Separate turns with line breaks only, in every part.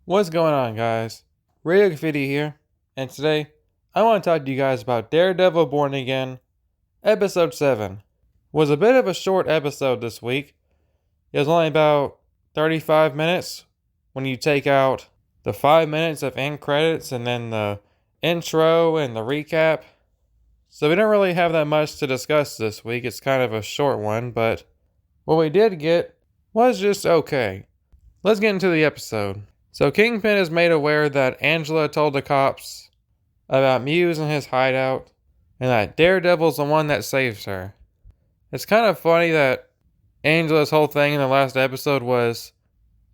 What's going on, guys? Radio Graffiti here, and today I want to talk to you guys about Daredevil Born Again, Episode 7. Was a bit of a short episode this week. It was only about 35 minutes when you take out the 5 minutes of end credits and then the intro and the recap. So we don't really have that much to discuss this week. It's kind of a short one, but what we did get was just okay. Let's get into the episode. So Kingpin is made aware that Angela told the cops about Muse and his hideout, and that Daredevil's the one that saves her. It's kind of funny that Angela's whole thing in the last episode was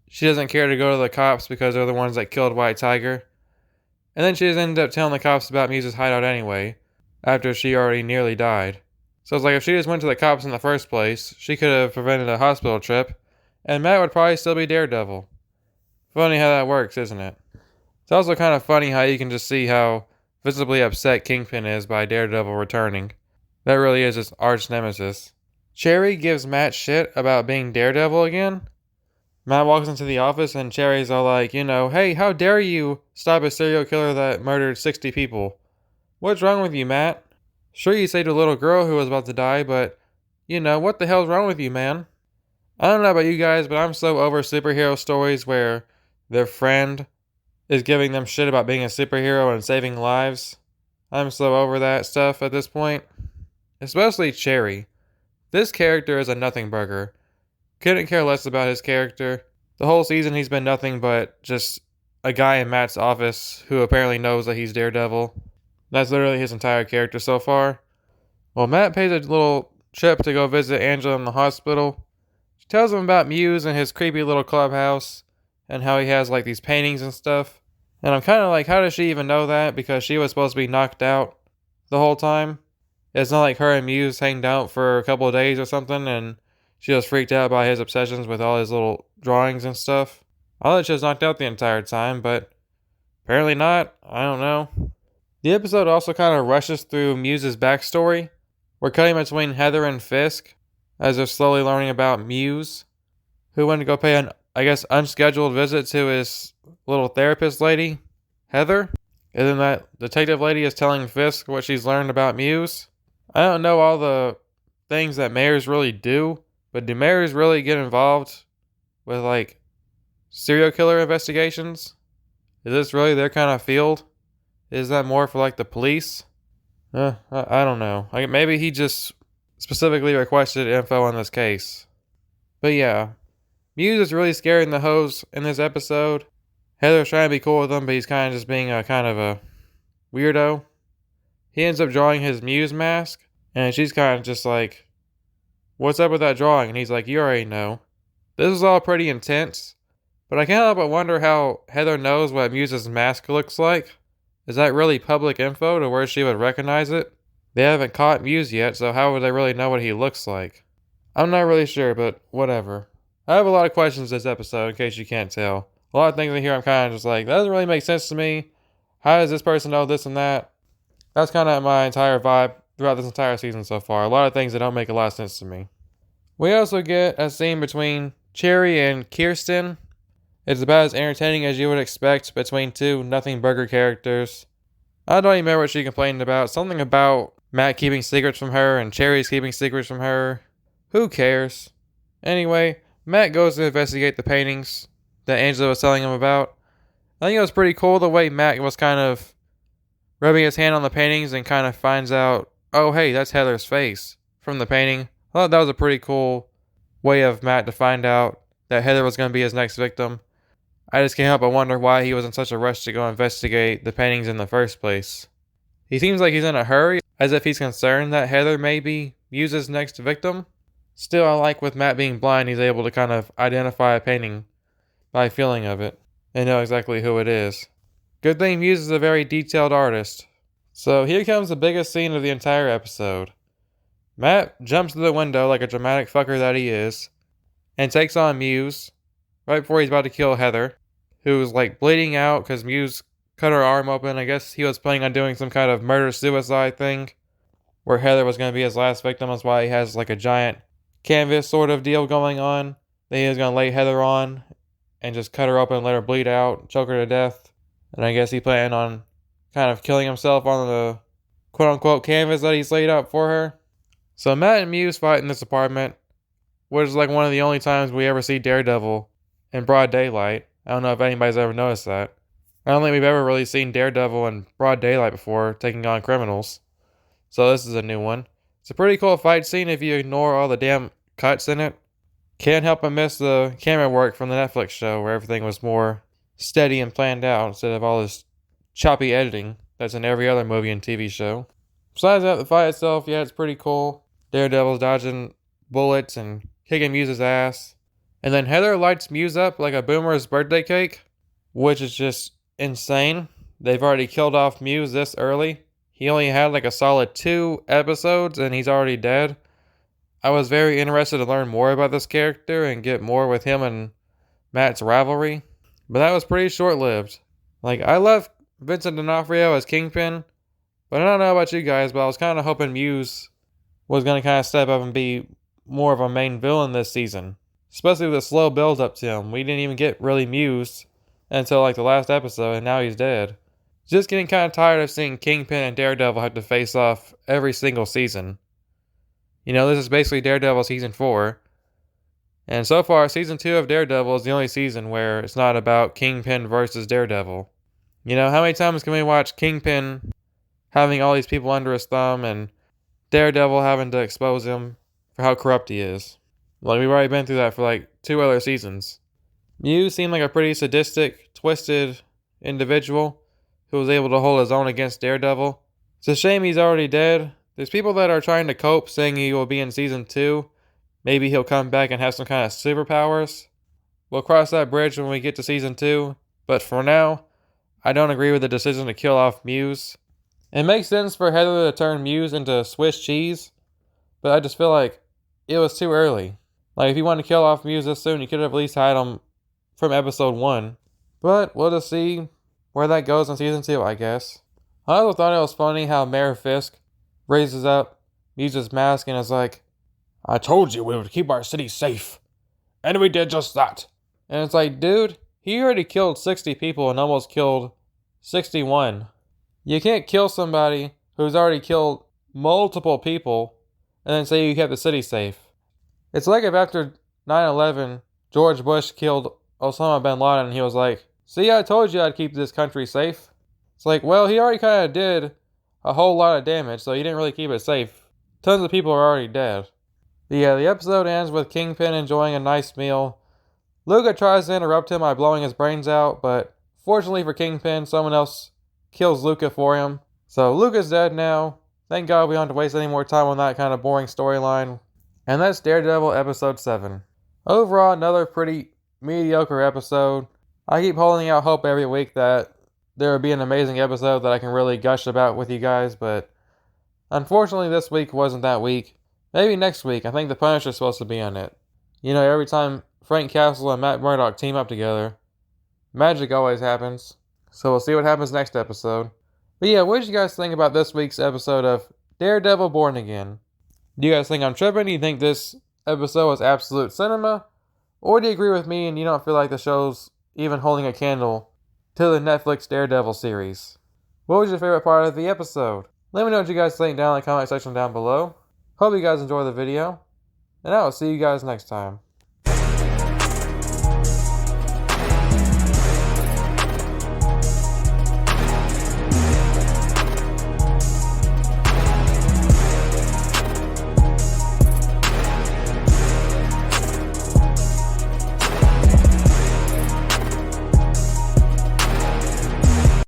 she doesn't care to go to the cops because they're the ones that killed White Tiger. And then she just ended up telling the cops about Muse's hideout anyway, after she already nearly died. So it's like if she just went to the cops in the first place, she could have prevented a hospital trip, and Matt would probably still be Daredevil. Funny how that works, isn't it? It's also kind of funny how you can just see how visibly upset Kingpin is by Daredevil returning. That really is his arch nemesis. Cherry gives Matt shit about being Daredevil again. Matt walks into the office and Cherry's all like, hey, how dare you stop a serial killer that murdered 60 people? What's wrong with you, Matt? Sure, you saved a little girl who was about to die, but, what the hell's wrong with you, man? I don't know about you guys, but I'm so over superhero stories where their friend is giving them shit about being a superhero and saving lives. I'm so over that stuff at this point. Especially Cherry. This character is a nothing burger. Couldn't care less about his character. The whole season he's been nothing but just a guy in Matt's office who apparently knows that he's Daredevil. That's literally his entire character so far. Well, Matt pays a little trip to go visit Angela in the hospital. She tells him about Muse and his creepy little clubhouse, and how he has like these paintings and stuff. And I'm kind of like, how does she even know that? Because she was supposed to be knocked out the whole time. It's not like her and Muse hanged out for a couple of days or something, and she was freaked out by his obsessions with all his little drawings and stuff. I thought she was knocked out the entire time, but apparently not. I don't know. The episode also kind of rushes through Muse's backstory. We're cutting between Heather and Fisk as they're slowly learning about Muse, who went to go pay an unscheduled visit to his little therapist lady, Heather. And then that detective lady is telling Fisk what she's learned about Muse. I don't know all the things that mayors really do, but do mayors really get involved with, like, serial killer investigations? Is this really their kind of field? Is that more for, like, the police? I don't know. Maybe he just specifically requested info on this case. But yeah. Muse is really scaring the hoes in this episode. Heather's trying to be cool with him, but he's kind of just being a kind of a weirdo. He ends up drawing his Muse mask, and she's kind of just like, what's up with that drawing? And he's like, you already know. This is all pretty intense, but I can't help but wonder how Heather knows what Muse's mask looks like. Is that really public info to where she would recognize it? They haven't caught Muse yet, so how would they really know what he looks like? I'm not really sure, but whatever. I have a lot of questions this episode, in case you can't tell. A lot of things in here I'm kind of just like, that doesn't really make sense to me. How does this person know this and that? That's kind of my entire vibe throughout this entire season so far. A lot of things that don't make a lot of sense to me. We also get a scene between Cherry and Kirsten. It's about as entertaining as you would expect between two nothing burger characters. I don't even remember what she complained about. Something about Matt keeping secrets from her and Cherry's keeping secrets from her. Who cares? Anyway, Matt goes to investigate the paintings that Angela was telling him about. I think it was pretty cool the way Matt was kind of rubbing his hand on the paintings and kind of finds out, oh hey, that's Heather's face from the painting. I thought that was a pretty cool way of Matt to find out that Heather was going to be his next victim. I just can't help but wonder why he was in such a rush to go investigate the paintings in the first place. He seems like he's in a hurry, as if he's concerned that Heather may be Muse's next victim. Still, I like with Matt being blind, he's able to kind of identify a painting by feeling of it and know exactly who it is. Good thing Muse is a very detailed artist. So here comes the biggest scene of the entire episode. Matt jumps to the window like a dramatic fucker that he is and takes on Muse right before he's about to kill Heather, who's like bleeding out because Muse cut her arm open. I guess he was planning on doing some kind of murder-suicide thing where Heather was going to be his last victim. That's why he has like a giant canvas sort of deal going on that he was going to lay Heather on and just cut her open and let her bleed out, choke her to death. And I guess he planned on kind of killing himself on the quote-unquote canvas that he's laid out for her. So Matt and Muse fight in this apartment, which is like one of the only times we ever see Daredevil in broad daylight. I don't know if anybody's ever noticed that. I don't think we've ever really seen Daredevil in broad daylight before, taking on criminals. So this is a new one. It's a pretty cool fight scene if you ignore all the damn cuts in it. Can't help but miss the camera work from the Netflix show where everything was more steady and planned out instead of all this choppy editing that's in every other movie and TV show. Besides that, the fight itself, yeah, it's pretty cool. Daredevil's dodging bullets and kicking Muse's ass. And then Heather lights Muse up like a boomer's birthday cake, which is just insane. They've already killed off Muse this early. He only had like a solid 2 episodes and he's already dead. I was very interested to learn more about this character and get more with him and Matt's rivalry, but that was pretty short-lived. Like, I love Vincent D'Onofrio as Kingpin, but I don't know about you guys, but I was kind of hoping Muse was going to kind of step up and be more of a main villain this season. Especially with the slow build up to him. We didn't even get really Muse until like the last episode, and now he's dead. Just getting kind of tired of seeing Kingpin and Daredevil have to face off every single season. You know, this is basically Daredevil season 4. And so far, season 2 of Daredevil is the only season where it's not about Kingpin versus Daredevil. You know, how many times can we watch Kingpin having all these people under his thumb and Daredevil having to expose him for how corrupt he is? Like, we've already been through that for like 2 other seasons. Muse seemed like a pretty sadistic, twisted individual who was able to hold his own against Daredevil. It's a shame he's already dead. There's people that are trying to cope saying he will be in season 2. Maybe he'll come back and have some kind of superpowers. We'll cross that bridge when we get to season 2. But for now, I don't agree with the decision to kill off Muse. It makes sense for Heather to turn Muse into Swiss cheese, but I just feel like it was too early. Like, if you wanted to kill off Muse this soon, you could have at least had him from episode 1. But we'll just see where that goes in season 2, I guess. I also thought it was funny how Mayor Fisk raises up Muse's mask and is like, "I told you we would keep our city safe. And we did just that." And it's like, dude, he already killed 60 people and almost killed 61. You can't kill somebody who's already killed multiple people and then say you kept the city safe. It's like if after 9/11, George Bush killed Osama bin Laden and he was like, "See, I told you I'd keep this country safe." It's like, well, he already kind of did a whole lot of damage, so he didn't really keep it safe. Tons of people are already dead. But yeah, the episode ends with Kingpin enjoying a nice meal. Luca tries to interrupt him by blowing his brains out, but fortunately for Kingpin, someone else kills Luca for him. So Luca's dead now. Thank God we don't have to waste any more time on that kind of boring storyline. And that's Daredevil episode 7. Overall, another pretty mediocre episode. I keep holding out hope every week that there will be an amazing episode that I can really gush about with you guys, but unfortunately this week wasn't that week. Maybe next week. I think the Punisher's supposed to be on it. You know, every time Frank Castle and Matt Murdock team up together, magic always happens. So we'll see what happens next episode. But yeah, what did you guys think about this week's episode of Daredevil Born Again? Do you guys think I'm tripping? Do you think this episode was absolute cinema? Or do you agree with me and you don't feel like the show's even holding a candle to the Netflix Daredevil series? What was your favorite part of the episode? Let me know what you guys think down in the comment section down below. Hope you guys enjoy the video, and I will see you guys next time.